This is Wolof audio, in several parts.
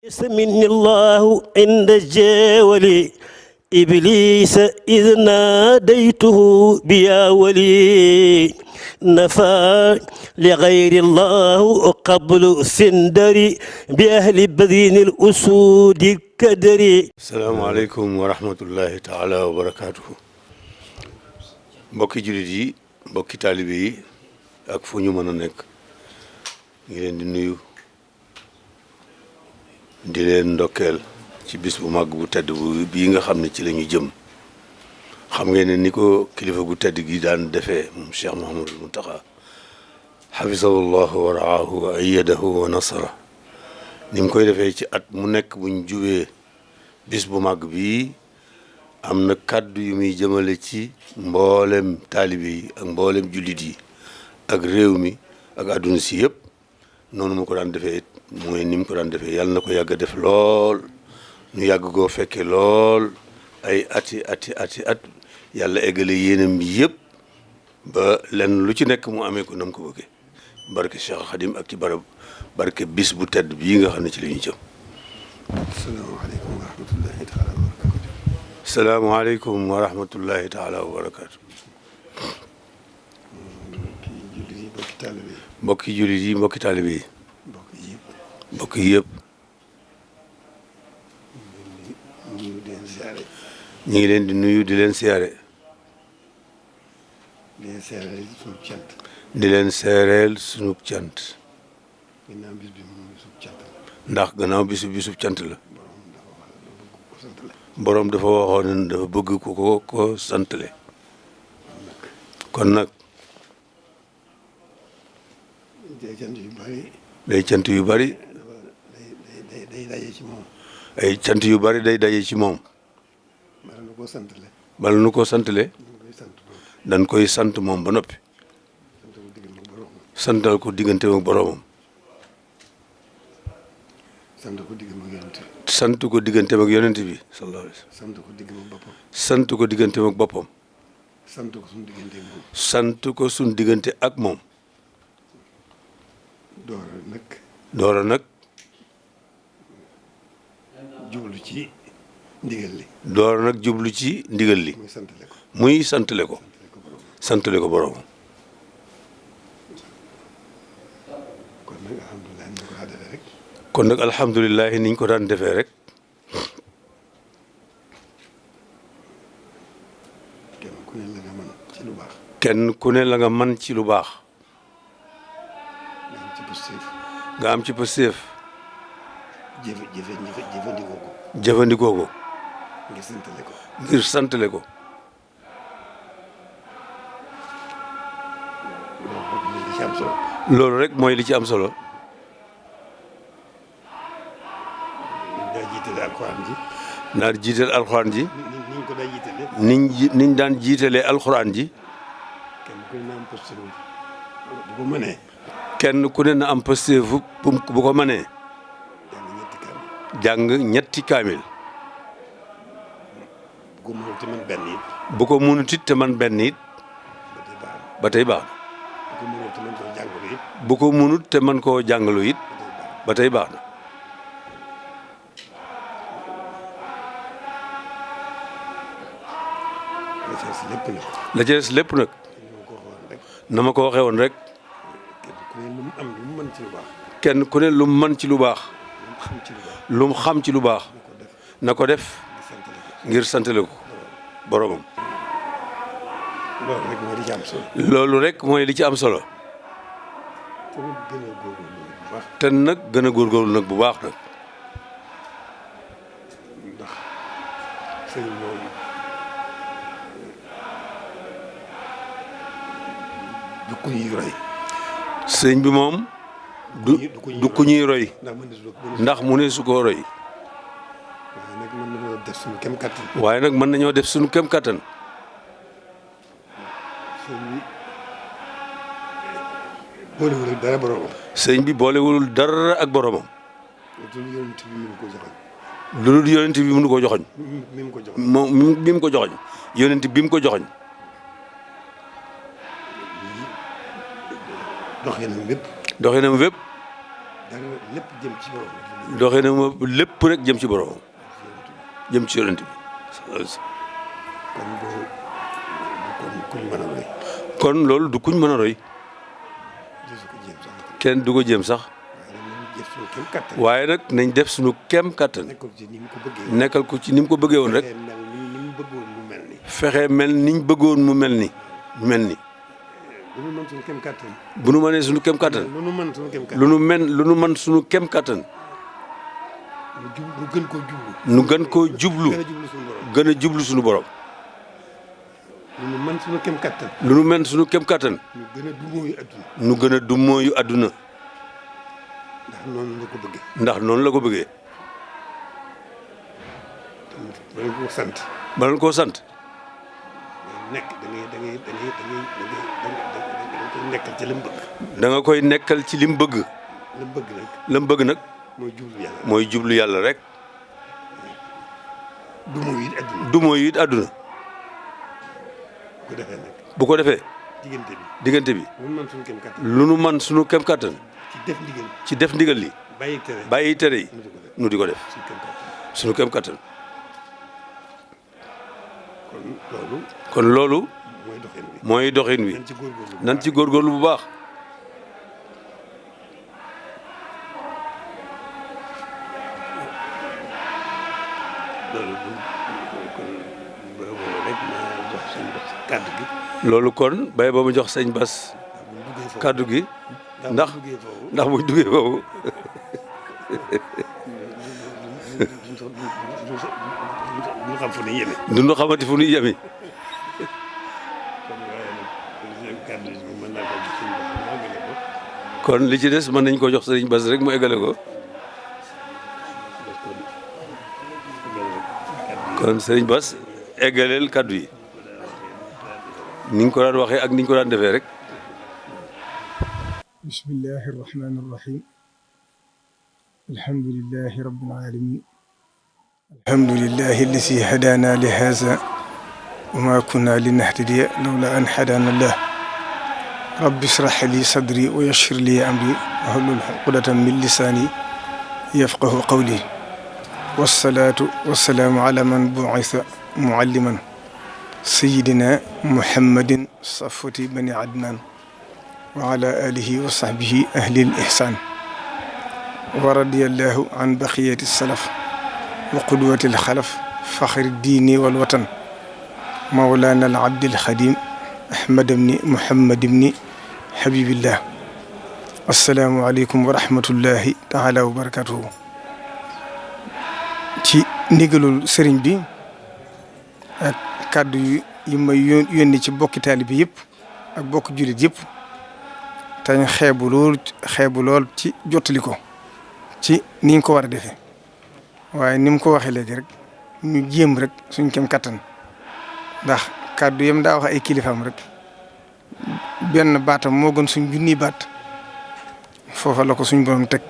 سمني الله عند الجاولي إبليس إذ ناديته بيا ولي نفى لغير الله قبل سندري بأهل بذين الأسود كدري. السلام عليكم ورحمة الله تعالى وبركاته. mbokki jullit yi mbokki taalibe yi ak fu ñu mën a nekk ngi leen di nuyu di leen ndokkeel ci bis bu màgg bu tedd bu bii nga xam ne ci la ñu jëm. xam ngeen ne ni ko kilifa gu tedd gi daan defee moom Cheikh Mouhamadul Mountakha xafisahullahu wa raahu wa ayyadahu wa nasara ni mu koy defee ci at mu nekk buñ jubee bis bu màgg bii am na kàddu yu muy jëmale ci mboolem taalibe yi ak mboolem jullit yi ak réew mi ak àdduna si yëpp noonu mu ko daan defee it mooy ni mu ko daan defee yàlla na ko yàgg a def lool ñu yàgg koo fekke lool ay ati at yàlla eggale yéenam bi yëpp ba lenn lu ci nekk mu amee ko nam ko bëggee barke Cheikh Khadim ak ci barab barke bis bu tedd bii nga xam ne ci la ñu jëm. salaamaaleykum wa rahmatullahi taala wa barakaatu. mbokki jullit yi mbokki taalibe yi. mbokk yi yëpp. ñu ngi leen di nuyu di leen siyaare. di leen seereel sunu cant. ndax gannaaw bisub cant la. boroom dafa waxoon ne dafa bëgg ku ko santale. kon nag. day cant yu bari. day daje ci moom. ay cant yu bari day daje ci moom. bala nu ko santale. dañ koy sant moom ba noppi. santal ko diggante ak boroomam. sant ko diggante ak yonent bi sallallahu alayhi wa sallam. sant ko diggante ak boppam. sant ko suñ diggante ak moom. doora nag. jublu ci ndigal li. doora nag jublu ci ndigal li. muy santale ko. santale ko boroomam. kon nag alhamdulilah niñ ko daan defee rek. kenn ku ne la nga mën ci lu baax. nga am ci pësteef. jëfandikoo ko. ngir santale ko. loolu rek mooy li ci am solo. naa jiital alxuraan ji. niñ ko daan jiitalee. niñ daan jiitalee alxuraan ji. kenn ku ne na am pësteef bu bu ko mënee. jàng ñetti kaamil. bu ko mënut it te man benn it. ba tey baax na. bu ko mënut te man koo jàngalu it. ba tey baax na. la ca des lépp nag. na ma ko waxee woon rek. kenn ku ne lu mu mën ci lu baax. lu mu xam ci lu baax. na ko def. ngir santale ko boromam. loolu rek mooy li ci am solo. te nag gën a góorgóorlu nag bu baax nag. sëñ bi moom du ku ñuy roy ndax mu ne su ko roy. waaye nag mën nañoo def suñu kem kattan. sëñ bi boolewul dara ak boromam. lu dul yonent bi mënu ko joxoñ. moom mi mu ko joxoñ. yonent bi mu ko joxoñ. doxinam wépp. doxinam wépp. dara lépp jëm ci borom. doxee na ma lépp rek jëm ci borom jëm ci yonent bi. kon kuñ mën a roy. kon loolu du kuñ mën a roy. kenn du ko jéem sax. waaye nag nañ def suñu kem kattan. nekkal ko ci ni mu ko bëggee woon rek. fexe mel niñ bëggoon mu mel ni. bu nu mën suñu kem kattan. bu nu mënee suñu kem kattan. lu nu mën suñu kem kattan. nu gën koo jublu. gën a jublu suñu borom. lu nu mën suñu kem kattan. lu nu mën suñu kem kattan. nu gën a dumóoyu adduna. ndax noonu la ko bëggee. bala koo sant. bala koo sant. nekkal ci li mu bëgg. da nga koy nekkal ci li mu bëgg. la mu bëgg nag. mooy jublu yàlla rek. du mooy it adduna. bu ko defee. diggante bi. lu nu mën suñu kem kattan. ci def ndigal li. bàyyi tere yi. nu di ko def. suñu kem kattan. kon loolu. mooy doxin wi. nan ci góorgóorlu bu baax. loolu kon bay ba mu jox sëñ Bass kàddu gi. ndax buñ duggee foofu. duñu xamati fu ñuy yemi. kon li ci des mën nañ ko jox sëriñ Bass rek mu eggale ko. kon sëriñ Bass eggaleel kaddu yi. ni nga ko daan waxee ak ni ñu ko daan defee rek. bismillahi irrahmani irrahim alhamdulilahi rabbil alamin alhamdulilahi alladi hadana li haza wa ma kunna linahtadiya lawla an hadana allah rabbi israh li sadri wa yassir li amri wahlul uqdatan min lisani yafqahu qawli wassalatu wassalaamu ala man bu'itha mualliman sayidina muhammadin safwati bani adnan wa ala alihi wa sahbihi ahlil ihsan wa radiyallahu an baqiyati salaf wa qudwati alxalaf faxri diini wal watan mawlana al abdil xadim ahmad ibni muhammad ibni habibillah assalaamu aleykum wa rahmatullahi taala wa barakatuhu. ci ndigalul sëriñ bi ak kàddu yi may yónni ci bokki taalibe yëpp ak bokki jullit yëpp tañ xeebu lool ci jottali ko ci ni ñu ko war a defee waaye ni mu ko waxee léegi rek ñu jéem rek suñ kem kattan ndax kàddu yam daa wax ay kilifaam rek benn baatam moo gën suñ junniy baat foofa la ko suñ borom teg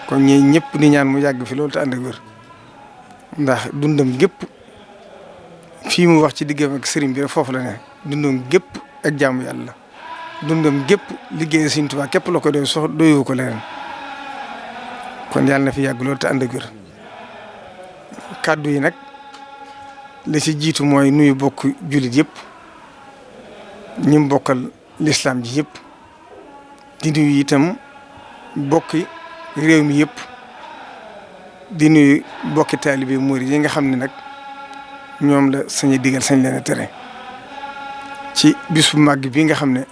kon ñee ñëpp di ñaan mu yàgg fi loolu te ànd ak wér ndax dundam gépp fii mu wax ci diggam ak sëriñ bi rek foofu la ne dundam gépp ak jaamu yàlla dundam gépp liggéey Sëriñ Tuubaa képp la ko doy doyoo ko leneen kon yàlla na fi yàgg loolu te ànd ak wér kàddu yi nag la ci jiitu mooy nuyu bokk jullit yëpp ñi mu bokkal lislaam ji yëpp di nuyu itam bokki réew mi yëpp di nuyu bokki taalibe murid yi nga xam ne nag ñoom la sañ digal sañ leen a tere ci bis bu màgg bi nga xam ne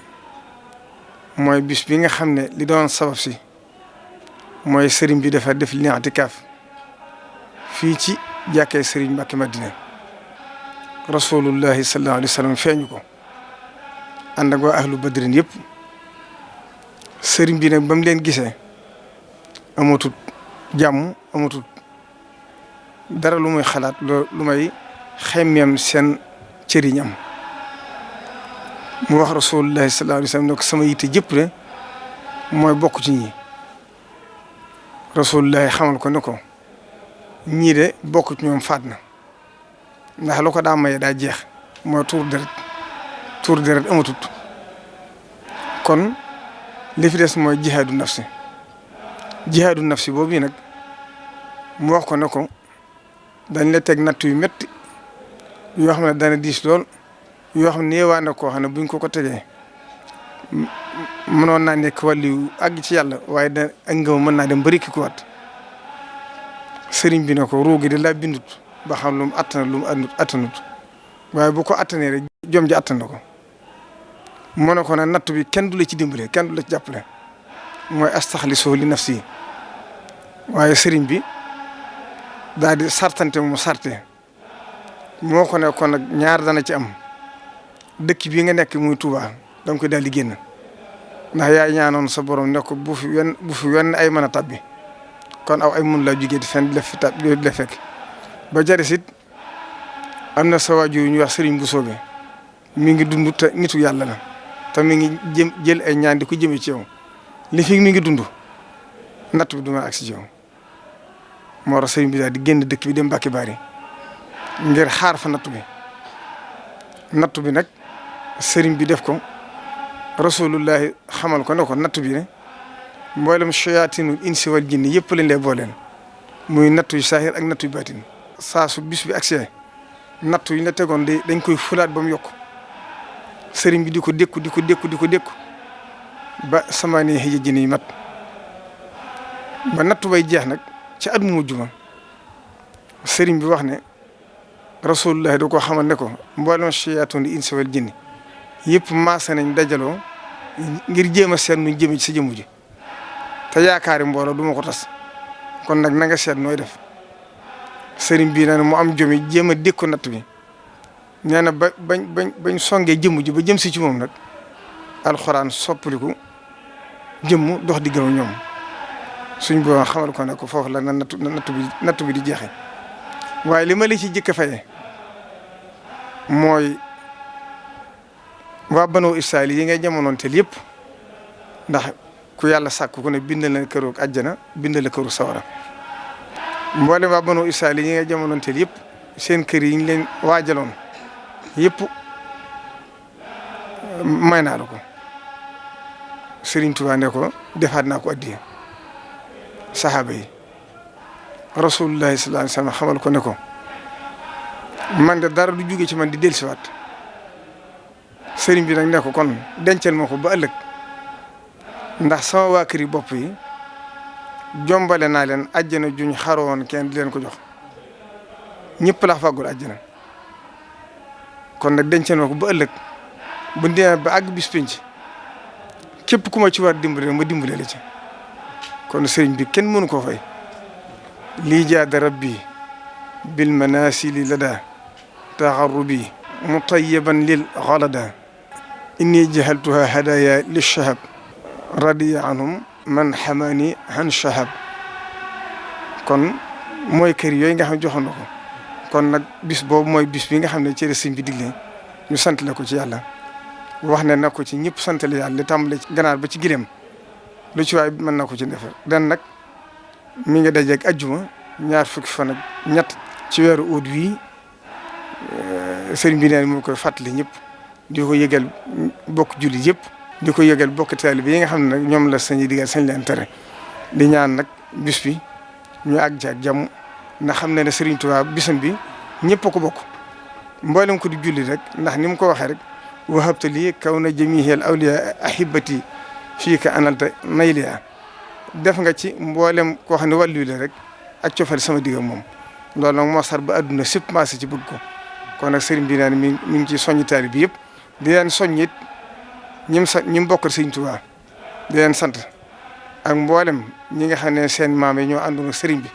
mooy bis bi nga xam ne li doon sabab si mooy sëriñ bi dafa def li i'tikaaf fii ci jàkkee sëriñ Mbàkke Madina rasulullahi sallallahu alayhi wa sallam feeñu ko ànd ak waa ahlu badrin yëpp sëriñ bi nag ba mu leen gisee amatut jàmm amatut dara lu muy xalaat lu may xemmeem seen cëriñam mu wax rasulullahi sallallahu alayhi wa sallam ne ko sama yitte jëpp de mooy bokk ci ñi rasulullahi xamal ko ne ko ñii de bokk ci ñoom faat na ndax lu ko daa maye daa jeex mooy tuur deret amatut kon li fi des mooy jihaadu nafsi boobu nag mu wax ko ne ko dañ la teg natt yu métti yoo xam ne dana diis lool yoo xam ne néewaa na koo xam ne buñ ko tegee mënoon naa nekk wàllu àgg ci yàlla waaye da ak ngëm mën naa dem bari ki ko wat sëriñ bi ne ko ruugi de laa bindut ba xam lu mu attana lu mu attanut waaye bu ko attanee rek jom ji attan na ko mu ne ko nag natt bi kenn du la ci dimbale kenn du la ci jàppale mooy astaxlisu li nafsi waaye sëriñ bi daal di sartante mu sarte moo ko ne kon nag ñaar dana ci am dëkk bii nga nekk muy Touba da nga koy daal di génn ndax yaay ñaanoon sa borom ne ko bu fi wenn ay mën a tabbi kon aw ay mun laa jugee di fenn di la fi tabbi di la fekk ba jaris it am na sa waajur yu ñuy wax sëriñ bu soobee mi ngi dund te nitu yàlla la te mi ngi jël ay ñaan di ko jëmee ci yow li fi mi ngi dund natt bi du ma agsi ci yow moo tax sëriñ bi daal di génn dëkk bi dem Mbàkke Bari ngir xaar fa nattu bi nag sëriñ bi def ko rasulullahi xamal ko ne ko nattu bi ne mboolem shayatinul insi wal jinni yëpp lañ lay booleen muy nattu yu saahir ak nattu yu baatin saa su bis bi agsee nattu yi la tegoon dañ koy fulaat ba mu yokk sëriñ bi di ko dékku ba samaani xëj jinni yi mat ba nattu bay jeex nag ci at mu mujj ma sëriñ bi wax ne rasulullah da ko xamal ne ko mboolem shayaatun insi wal jinni yëpp maase nañ dajaloo ngir jéem a seet nuñ jëmee ci sa jëmm ji te yaakaari mbooloo du ma ko tas kon nag na nga seet nooy def sëriñ bii nee na mu am jomi jéem a dékku natt bi nee na bañ songee jëmm ji ba jëm si ci moom nag alxuraan soppaliku jëmm dox diggam ñoom suñ boo xamal ko ne ko foofu la na nattu bi di jeexe waaye li ma la ci jëkk a faye mooy waa Banu Israayil yi ngay jamonoonteel yëpp ndax ku yàlla sàkk ku ne bindal na këru àjjana bindal la këru sawara mboolem waa Banu Israayil yi ngay jamonoonteel yëpp seen kër yi ñu leen waajaloon yëpp may naa la ko Sëriñ Tuubaa ne ko defaat naa ko addiya saxaaba yi rasulullahi sallallahu alayhi wa sallam xamal ko ne ko man de dara du jóge ci man di dellusiwaat sëriñ bi nag ne ko kon dencal ma ko ba ëllëg ndax sama waa kër yi bopp yi jombale naa leen àjjana juñ xaroon kenn di leen ko jox ñëpp la fàggul àjjana kon nag dencal ma ko ba ëllëg bu ndee ba àgg bis penc képp ku ma ci war dimbale ma dimbale la ci kon sëriñ bi kenn mënu koo fay lii jaada rabbi bil manasili lada taxarrubi mutayiban lil xalada inni jahaltuha hadaya li shahab radiya anhum man xamaani han shahab kon mooy kër yooyu nga xam ne joxoon na ko kon nag bis boobu mooy bis bi nga xam ne ci la sëriñ bi digle ñu sant la ko ci yàlla wax ne na ko ci ñëpp sant la yàlla li tàmbale ci ganaar ba ci gileem lu ci waay mën na ko ci defar den nag mi ngi dajeeg ajjuma ñaar fukki fan ak ñett ci weeru août wi sëriñ bi neen mu koy fàttali ñëpp di ko yëgal bokk jullit yëpp di ko yëgal bokk taalibe yi nga xam ne nag ñoom la sañuy digal sañ leen tere di ñaan nag bis bi ñu àgg ci ak jàmm ndax xam ne ne Sëriñ Tuubaa bisam bi ñëpp a ko bokk mboolem ko di julli rek ndax ni mu ko waxee rek wahabta lii kaw na jamihil awliya ahibati fii ka analta nayliya def nga ci mboolem koo xam ne wàllu la rek ak cofeel sama digg moom loolu nag moo sar ba àdduna sépp maase ci bëgg ko kon nag sëriñ bi naan mi ngi ci soññi taalibe bi yëpp di leen soññit ñim bokkal Sëriñ Tuubaa di leen sant ak mboolem ñi nga xam ne seen maam yi ñoo àndoon ak sëriñ bi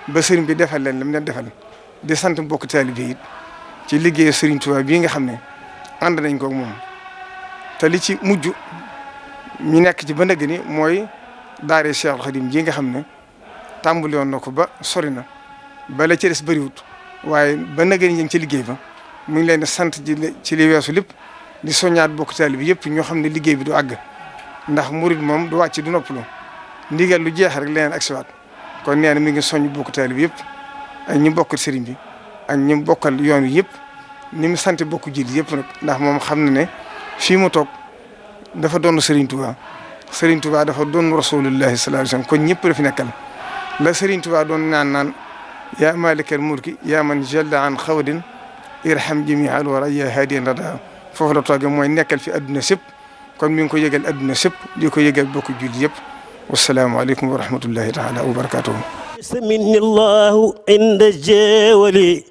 ba sëriñ bi defal leen lam leen defal di sant mbokk taalibe bi it ci liggéeyu Sëriñ Tuubaa bii nga xam ne ànd nañ ko ak moom te li ci mujj ñu nekk ci ba ndëgg ni mooy daare Cheikhul Khadim ji nga xam ne tàmbali woon na ko ba sori na ba la ci des bëriwut waaye ba ndëgg ni ñu ngi ci liggéey ba mu ngi leen di sant ci li weesu lépp di soññaat bokk taalibe bi yëpp ñoo xam ne liggéey bi du àgg ndax murid moom du wàcc du noppalu ndigal lu jeex rek leneen ak siwaat kon nee na mi ngi soññ bokk taalibe bi yëpp ak ñi bokkal sëriñ bi ak ñi bokkal yoon wi yëpp ni mu sant bokk jullit yëpp nag ndax moom xam na ne fii mu toog dafa doon Sëriñ Tuubaa Sëriñ Tuubaa dafa doon rasulullahi sallallahu alayhi wasallam kon ñëpp la fi nekkal la Sëriñ Tuubaa doon naan yaa maalikal mulki yaa man jalla an xawdin irham jamial wara yaa haadiyan rada foofu la toogee mooy nekkal fi adduna sëpp kon mi ngi ko yëgal adduna sëpp di ko yëgal bokk julli yëpp wasalaamualeykum wa rahmatullahi taala wa barakatuhu. سمني الله عند الجاول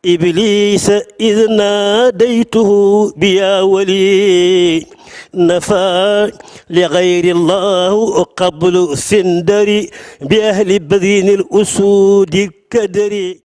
إبليس إذ ناديته بيا ولي نفى لغير الله قبل سندري بأهل بذين الأسود الكدري